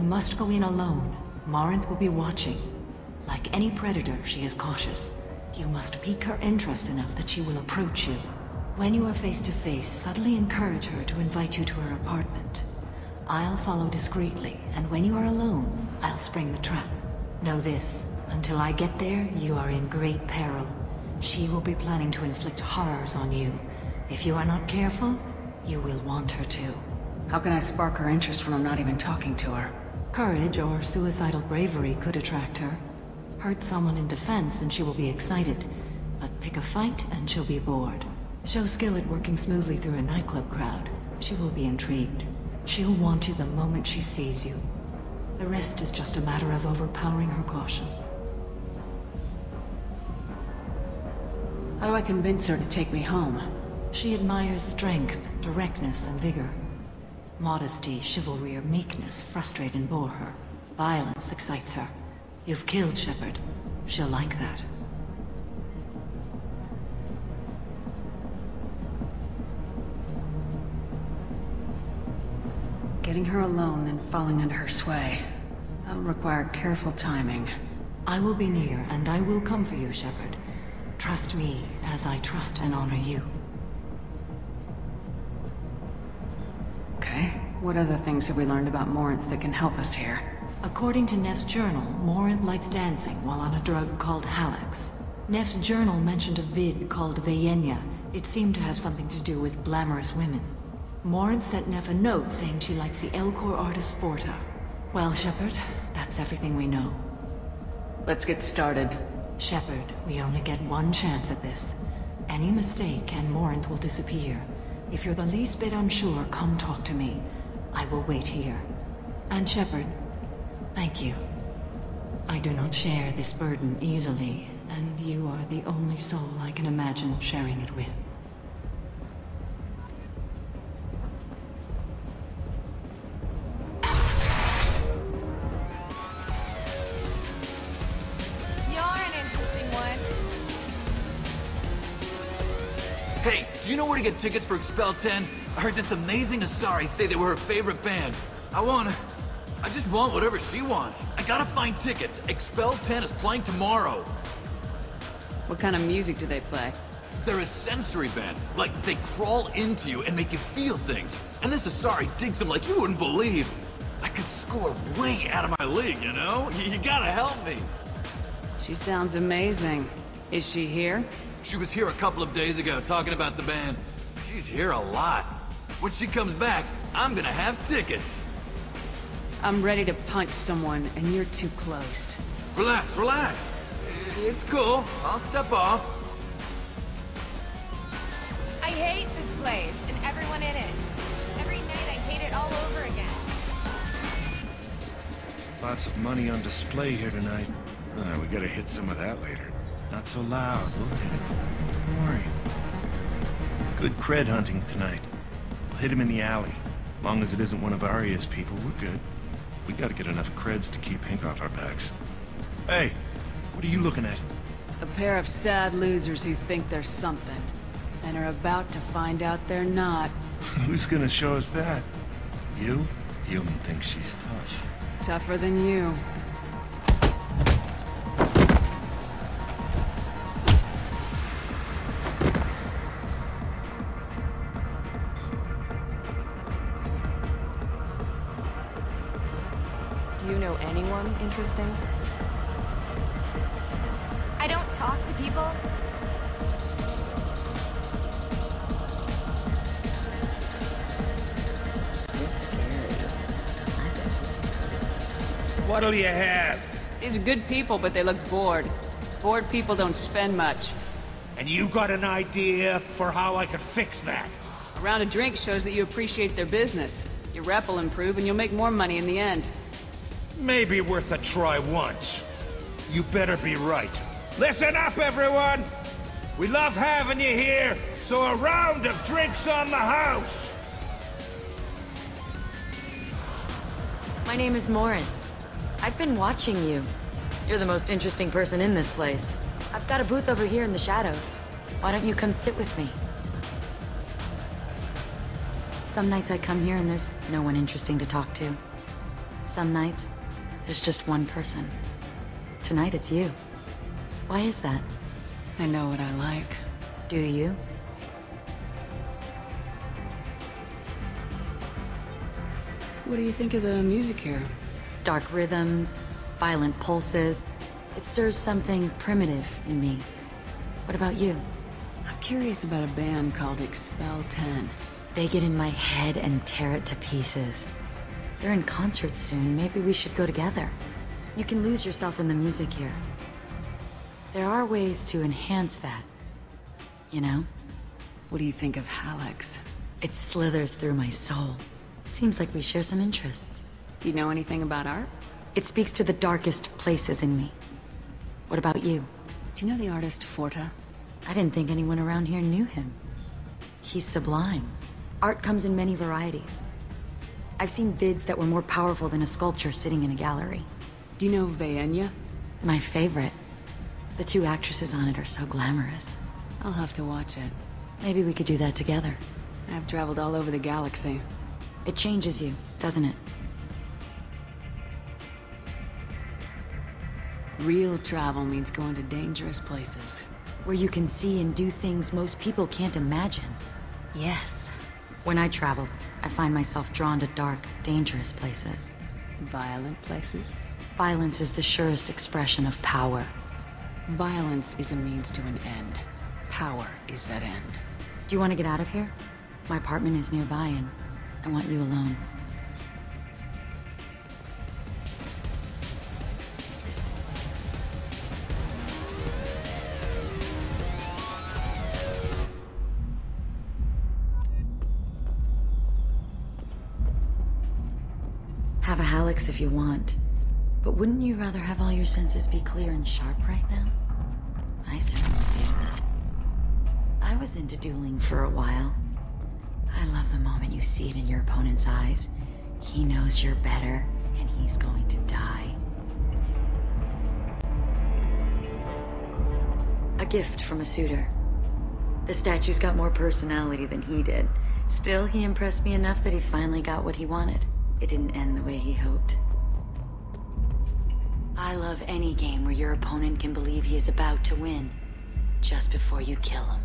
You must go in alone. Morinth will be watching. Like any predator, she is cautious. You must pique her interest enough that she will approach you. When you are face to face, subtly encourage her to invite you to her apartment. I'll follow discreetly, and when you are alone, I'll spring the trap. Know this, until I get there, you are in great peril. She will be planning to inflict horrors on you. If you are not careful, you will want her to. How can I spark her interest when I'm not even talking to her? Courage or suicidal bravery could attract her. Hurt someone in defense and she will be excited, but pick a fight and she'll be bored. Show skill at working smoothly through a nightclub crowd. She will be intrigued. She'll want you the moment she sees you. The rest is just a matter of overpowering her caution. How do I convince her to take me home? She admires strength, directness, and vigor. Modesty, chivalry, or meekness frustrate and bore her. Violence excites her. You've killed Shepard. She'll like that. Getting her alone, then falling under her sway. That'll require careful timing. I will be near, and I will come for you, Shepard. Trust me, as I trust and honor you. Okay. What other things have we learned about Morinth that can help us here? According to Neff's journal, Morinth likes dancing while on a drug called Halax. Neff's journal mentioned a vid called Vayenya. It seemed to have something to do with glamorous women. Morinth sent Neff a note saying she likes the Elcor artist Forta. Well, Shepard, that's everything we know. Let's get started. Shepard, we only get one chance at this. Any mistake and Morinth will disappear. If you're the least bit unsure, come talk to me. I will wait here. And Shepard, thank you. I do not share this burden easily, and you are the only soul I can imagine sharing it with. Hey, do you know where to get tickets for Expel 10? I heard this amazing Asari say they were her favorite band. I just want whatever she wants. I gotta find tickets. Expel 10 is playing tomorrow. What kind of music do they play? They're a sensory band. Like, they crawl into you and make you feel things. And this Asari digs them like you wouldn't believe. I could score way out of my league, you know? You gotta help me. She sounds amazing. Is she here? She was here a couple of days ago talking about the band. She's here a lot. When she comes back, I'm gonna have tickets. I'm ready to punch someone, and you're too close. Relax, relax. It's cool. I'll step off. I hate this place, and everyone in it. Every night I hate it all over again. Lots of money on display here tonight. We gotta hit some of that later. Not so loud, we'll hit it. Don't worry. Good cred hunting tonight. We'll hit him in the alley. Long as it isn't one of Arya's people, we're good. We gotta get enough creds to keep Hank off our backs. Hey, what are you looking at? A pair of sad losers who think they're something, and are about to find out they're not. Who's gonna show us that? You? The human thinks she's tough. Tougher than you. Do you know anyone interesting? I don't talk to people. You're scary. I bet you. What'll you have? These are good people, but they look bored. Bored people don't spend much. And you got an idea for how I could fix that? A round of drinks shows that you appreciate their business. Your rep will improve, and you'll make more money in the end. Maybe worth a try once. You better be right. Listen up, everyone! We love having you here, so a round of drinks on the house! My name is Morinth. I've been watching you. You're the most interesting person in this place. I've got a booth over here in the shadows. Why don't you come sit with me? Some nights I come here and there's no one interesting to talk to. Some nights, there's just one person. Tonight it's you. Why is that? I know what I like. Do you? What do you think of the music here? Dark rhythms, violent pulses. It stirs something primitive in me. What about you? I'm curious about a band called Expel 10. They get in my head and tear it to pieces. They're in concert soon. Maybe we should go together. You can lose yourself in the music here. There are ways to enhance that. You know? What do you think of Hallex? It slithers through my soul. Seems like we share some interests. Do you know anything about art? It speaks to the darkest places in me. What about you? Do you know the artist Forta? I didn't think anyone around here knew him. He's sublime. Art comes in many varieties. I've seen vids that were more powerful than a sculpture sitting in a gallery. Do you know Vaenya? My favorite. The two actresses on it are so glamorous. I'll have to watch it. Maybe we could do that together. I've traveled all over the galaxy. It changes you, doesn't it? Real travel means going to dangerous places. Where you can see and do things most people can't imagine. Yes. When I travel, I find myself drawn to dark, dangerous places. Violent places? Violence is the surest expression of power. Violence is a means to an end. Power is that end. Do you want to get out of here? My apartment is nearby and I want you alone. Have a Hallex if you want. But wouldn't you rather have all your senses be clear and sharp right now? I certainly do. I was into dueling for a while. I love the moment you see it in your opponent's eyes. He knows you're better, and he's going to die. A gift from a suitor. The statue's got more personality than he did. Still, he impressed me enough that he finally got what he wanted. It didn't end the way he hoped. I love any game where your opponent can believe he is about to win, just before you kill him.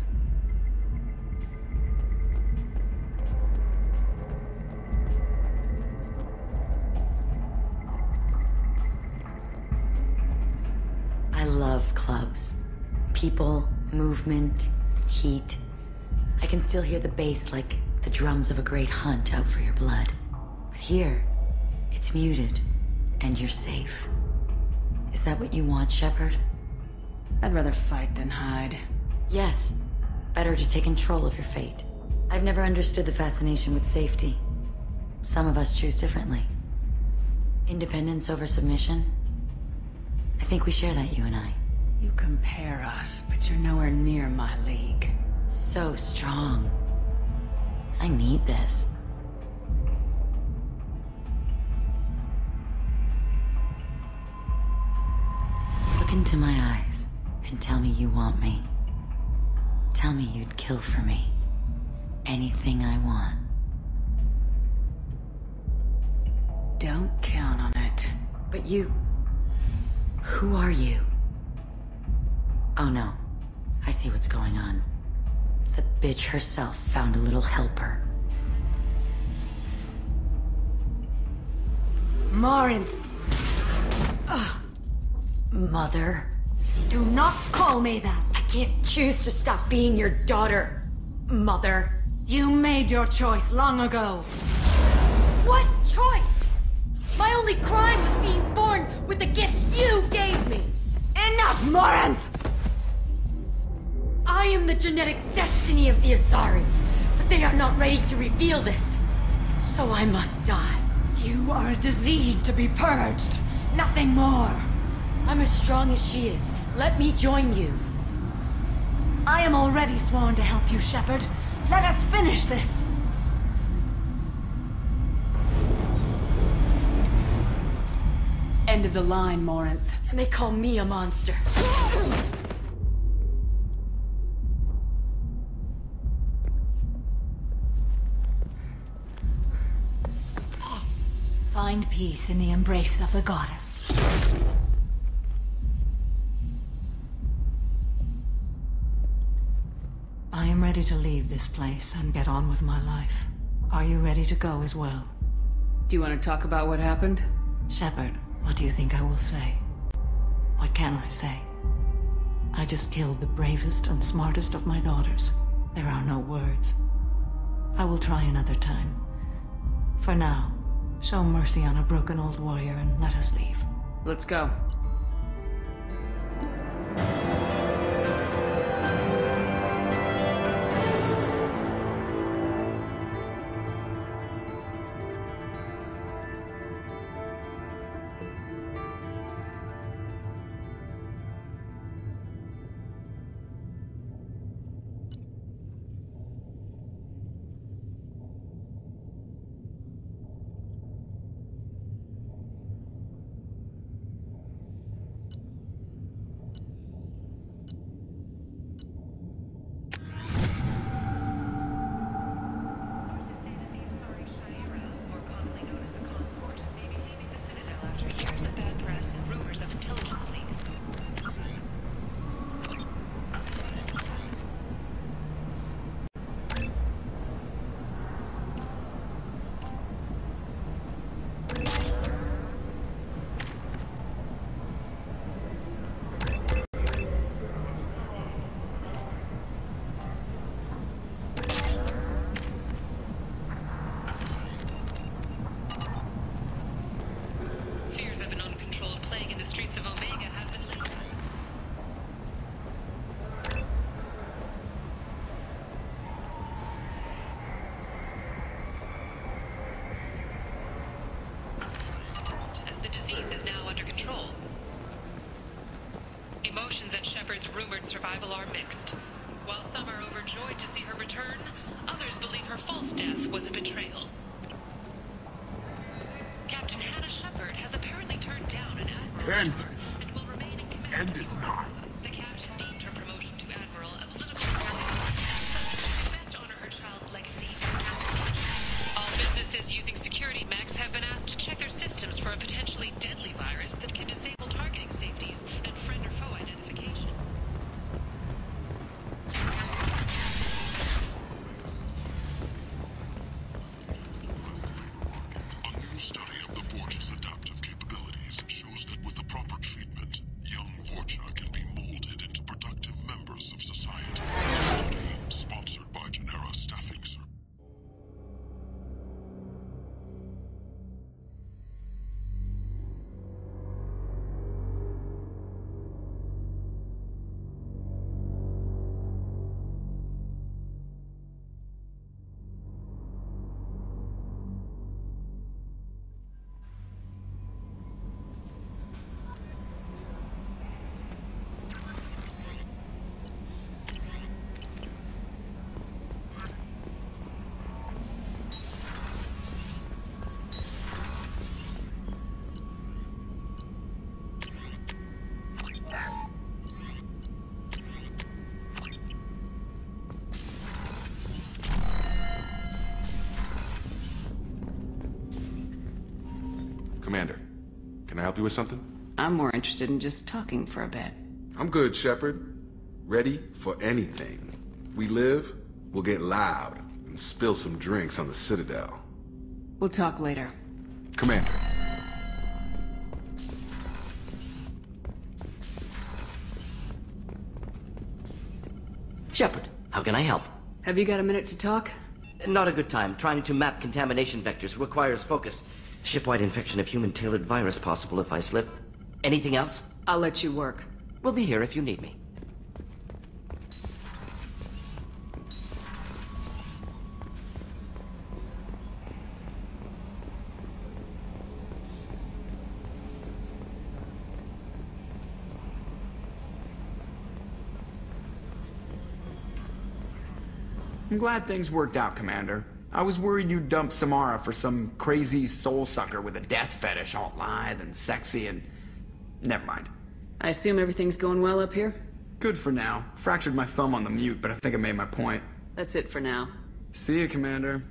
I love clubs. People, movement, heat. I can still hear the bass like the drums of a great hunt out for your blood. But here, it's muted, and you're safe. Is that what you want, Shepard? I'd rather fight than hide. Yes. Better to take control of your fate. I've never understood the fascination with safety. Some of us choose differently. Independence over submission? I think we share that, you and I. You compare us, but you're nowhere near my league. So strong. I need this. Look into my eyes and tell me you want me. Tell me you'd kill for me. Anything I want. Don't count on it. But you... Who are you? Oh no. I see what's going on. The bitch herself found a little helper. Morinth! Mother. Do not call me that! I can't choose to stop being your daughter, Mother. You made your choice long ago. What choice? My only crime was being born with the gifts you gave me. Enough, Morinth! I am the genetic destiny of the Asari, but they are not ready to reveal this. So I must die. You are a disease to be purged. Nothing more. I'm as strong as she is. Let me join you. I am already sworn to help you, Shepard. Let us finish this. End of the line, Morinth. And they call me a monster. Find peace in the embrace of the goddess. I am ready to leave this place and get on with my life. Are you ready to go as well? Do you want to talk about what happened? Shepard, what do you think I will say? What can I say? I just killed the bravest and smartest of my daughters. There are no words. I will try another time. For now, show mercy on a broken old warrior and let us leave. Let's go. Emotions at Shepard's rumored survival are mixed. While some are overjoyed to see her return, others believe her false death was a betrayal. Captain Hannah Shepard has apparently turned down an admiral and will remain in command. End is not. The captain deemed her promotion to admiral a political tactic, so best honor her child's legacy. All businesses using security mechs have been asked to check their systems for a potentially deadly virus that can disable targeting safeties and friend or foe identification. A new study of the Vorge's adaptive capabilities shows that with the proper treatment, young Vorcha can be molded into productive members of society. Study sponsored by Genera Staffing Service. Commander, can I help you with something? I'm more interested in just talking for a bit. I'm good, Shepard. Ready for anything. We live, we'll get loud, and spill some drinks on the Citadel. We'll talk later. Commander. Shepard, how can I help? Have you got a minute to talk? Not a good time. Trying to map contamination vectors requires focus. Shipwide infection of human-tailored virus possible if I slip. Anything else? I'll let you work. We'll be here if you need me. I'm glad things worked out, Commander. I was worried you'd dump Samara for some crazy soul sucker with a death fetish all lithe and sexy and... Never mind. I assume everything's going well up here? Good for now. Fractured my thumb on the mute, but I think I made my point. That's it for now. See you, Commander.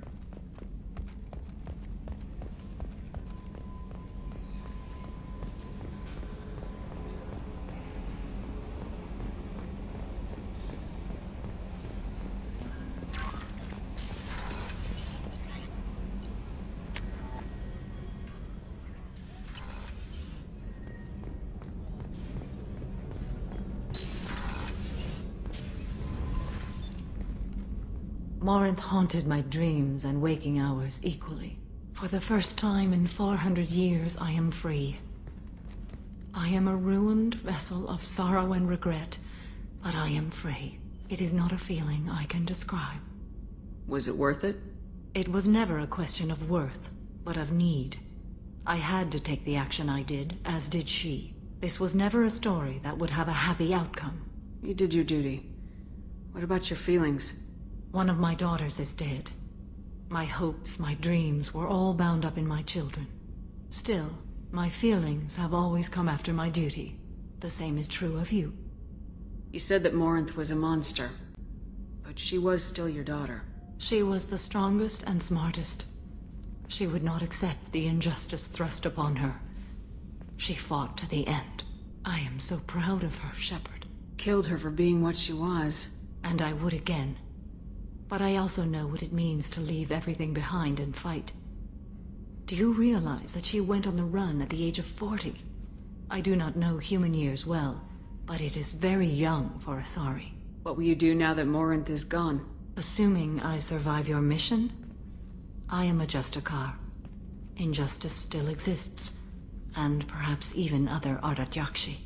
Morinth haunted my dreams and waking hours equally. For the first time in 400 years, I am free. I am a ruined vessel of sorrow and regret, but I am free. It is not a feeling I can describe. Was it worth it? It was never a question of worth, but of need. I had to take the action I did, as did she. This was never a story that would have a happy outcome. You did your duty. What about your feelings? One of my daughters is dead. My hopes, my dreams were all bound up in my children. Still, my feelings have always come after my duty. The same is true of you. You said that Morinth was a monster, but she was still your daughter. She was the strongest and smartest. She would not accept the injustice thrust upon her. She fought to the end. I am so proud of her, Shepard. Killed her for being what she was. And I would again. But I also know what it means to leave everything behind and fight. Do you realize that she went on the run at the age of 40? I do not know human years well, but it is very young for Asari. What will you do now that Morinth is gone? Assuming I survive your mission, I am a Justikar. Injustice still exists, and perhaps even other Ardat-Yakshi.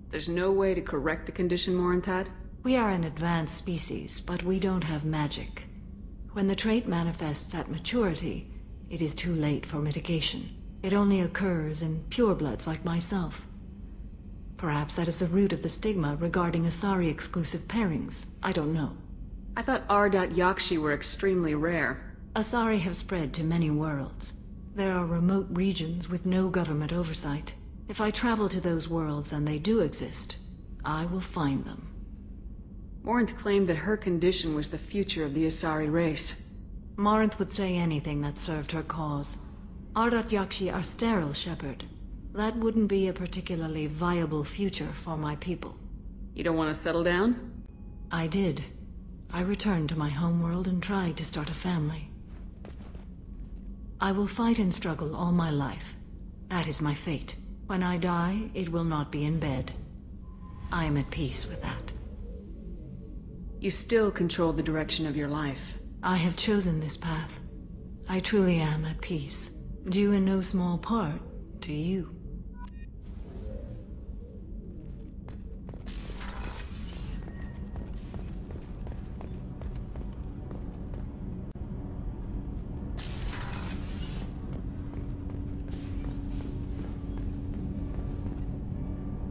There's no way to correct the condition Morinth had? We are an advanced species, but we don't have magic. When the trait manifests at maturity, it is too late for mitigation. It only occurs in purebloods like myself. Perhaps that is the root of the stigma regarding Asari-exclusive pairings. I don't know. I thought Ardat-Yakshi were extremely rare. Asari have spread to many worlds. There are remote regions with no government oversight. If I travel to those worlds and they do exist, I will find them. Morinth claimed that her condition was the future of the Asari race. Morinth would say anything that served her cause. Ardat-Yakshi are sterile, Shepard. That wouldn't be a particularly viable future for my people. You don't want to settle down? I did. I returned to my homeworld and tried to start a family. I will fight and struggle all my life. That is my fate. When I die, it will not be in bed. I am at peace with that. You still control the direction of your life. I have chosen this path. I truly am at peace, due in no small part to you.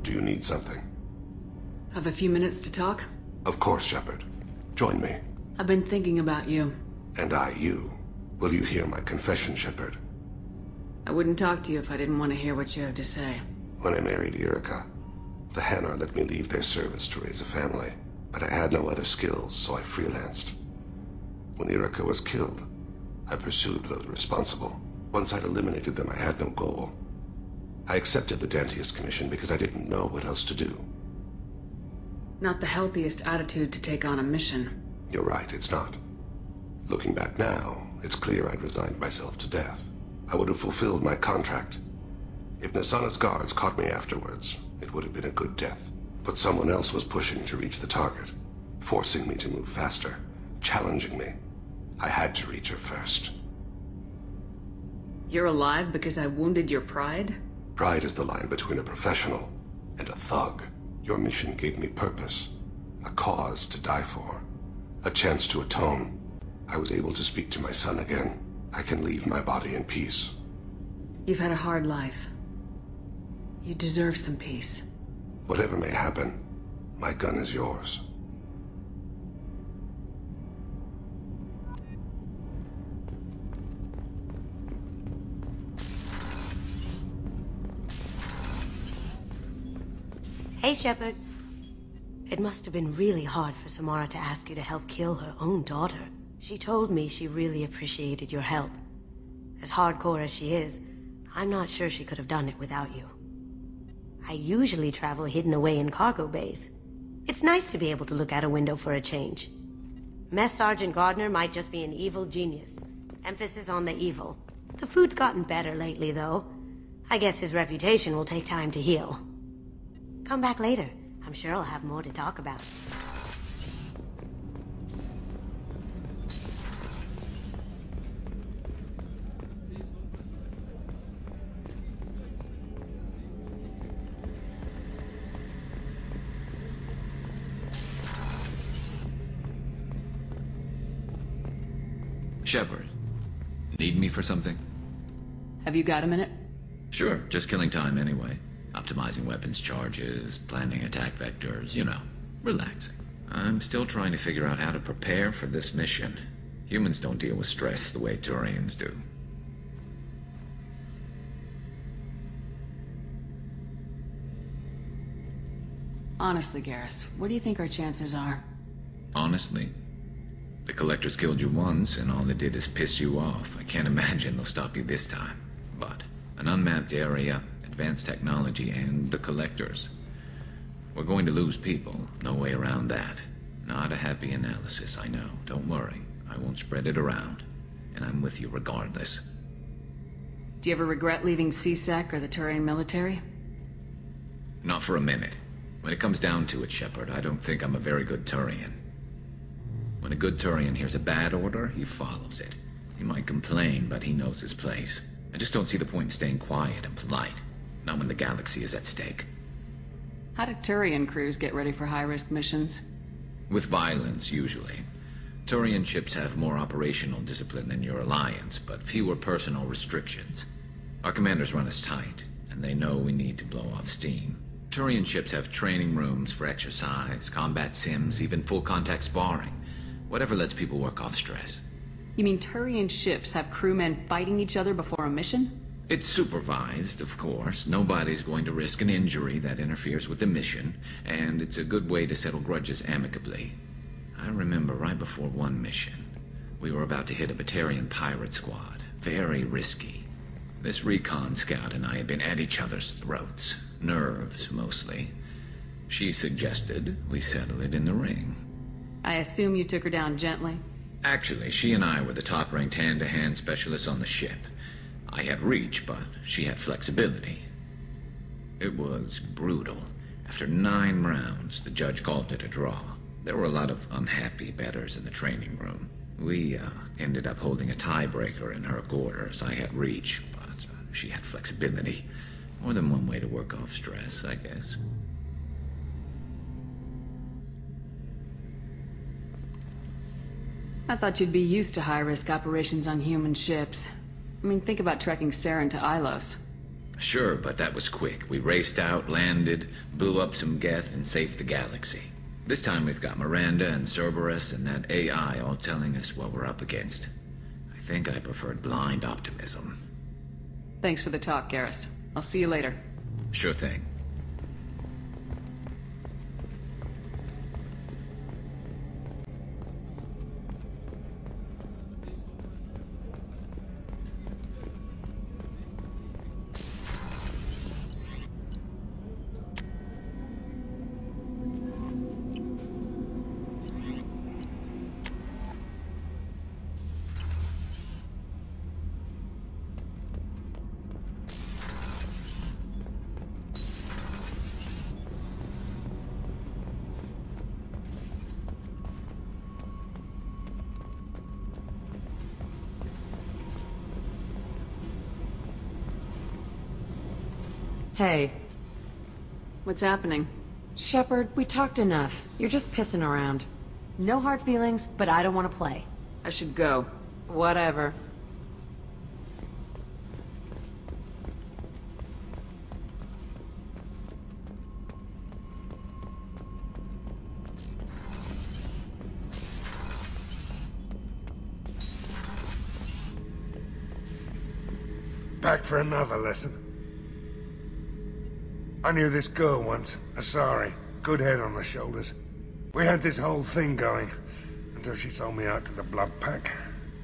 Do you need something? Have a few minutes to talk? Of course, Shepard. Join me. I've been thinking about you. And I, you. Will you hear my confession, Shepard? I wouldn't talk to you if I didn't want to hear what you have to say. When I married Irika, the Hanar let me leave their service to raise a family, but I had no other skills, so I freelanced. When Irika was killed, I pursued those responsible. Once I'd eliminated them, I had no goal. I accepted the Dantius Commission because I didn't know what else to do. Not the healthiest attitude to take on a mission. You're right, it's not. Looking back now, it's clear I'd resigned myself to death. I would have fulfilled my contract. If Nasana's guards caught me afterwards, it would have been a good death. But someone else was pushing to reach the target, forcing me to move faster, challenging me. I had to reach her first. You're alive because I wounded your pride? Pride is the line between a professional and a thug. Your mission gave me purpose, a cause to die for, a chance to atone. I was able to speak to my son again. I can leave my body in peace. You've had a hard life. You deserve some peace. Whatever may happen, my gun is yours. Hey, Shepard. It must have been really hard for Samara to ask you to help kill her own daughter. She told me she really appreciated your help. As hardcore as she is, I'm not sure she could have done it without you. I usually travel hidden away in cargo bays. It's nice to be able to look out a window for a change. Mess Sergeant Gardner might just be an evil genius. Emphasis on the evil. The food's gotten better lately, though. I guess his reputation will take time to heal. Come back later. I'm sure I'll have more to talk about. Shepard, need me for something? Have you got a minute? Sure, just killing time anyway. Optimizing weapons charges, planning attack vectors, you know, relaxing. I'm still trying to figure out how to prepare for this mission. Humans don't deal with stress the way Turians do. Honestly, Garrus, what do you think our chances are? Honestly? The Collectors killed you once, and all it did is piss you off. I can't imagine they'll stop you this time. But an unmapped area, advanced technology, and the Collectors. We're going to lose people. No way around that. Not a happy analysis, I know. Don't worry. I won't spread it around. And I'm with you regardless. Do you ever regret leaving CSEC or the Turian military? Not for a minute. When it comes down to it, Shepard, I don't think I'm a very good Turian. When a good Turian hears a bad order, he follows it. He might complain, but he knows his place. I just don't see the point in staying quiet and polite. Not when the galaxy is at stake. How do Turian crews get ready for high-risk missions? With violence, usually. Turian ships have more operational discipline than your alliance, but fewer personal restrictions. Our commanders run us tight, and they know we need to blow off steam. Turian ships have training rooms for exercise, combat sims, even full-contact sparring. Whatever lets people work off stress. You mean Turian ships have crewmen fighting each other before a mission? It's supervised, of course. Nobody's going to risk an injury that interferes with the mission, and it's a good way to settle grudges amicably. I remember right before one mission, we were about to hit a Batarian pirate squad. Very risky. This recon scout and I had been at each other's throats. Nerves, mostly. She suggested we settle it in the ring. I assume you took her down gently? Actually, she and I were the top-ranked hand-to-hand specialists on the ship. I had reach, but she had flexibility. It was brutal. After 9 rounds, the judge called it a draw. There were a lot of unhappy bettors in the training room. We ended up holding a tiebreaker in her quarters. I had reach, but she had flexibility. More than one way to work off stress, I guess. I thought you'd be used to high-risk operations on human ships. I mean, think about trekking Saren to Ilos. Sure, but that was quick. We raced out, landed, blew up some Geth, and saved the galaxy. This time we've got Miranda and Cerberus and that AI all telling us what we're up against. I think I preferred blind optimism. Thanks for the talk, Garrus. I'll see you later. Sure thing. Hey. What's happening? Shepard, we talked enough. You're just pissing around. No hard feelings, but I don't want to play. I should go. Whatever. Back for another lesson. I knew this girl once, Asari. Good head on her shoulders. We had this whole thing going, until she sold me out to the Blood Pack.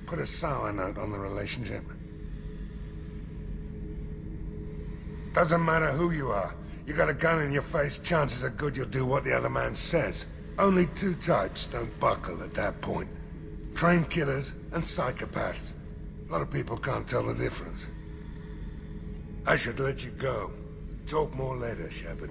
Put a sour note on the relationship. Doesn't matter who you are. You got a gun in your face, chances are good you'll do what the other man says. Only 2 types don't buckle at that point. Trained killers and psychopaths. A lot of people can't tell the difference. I should let you go. Talk more later, Shepard.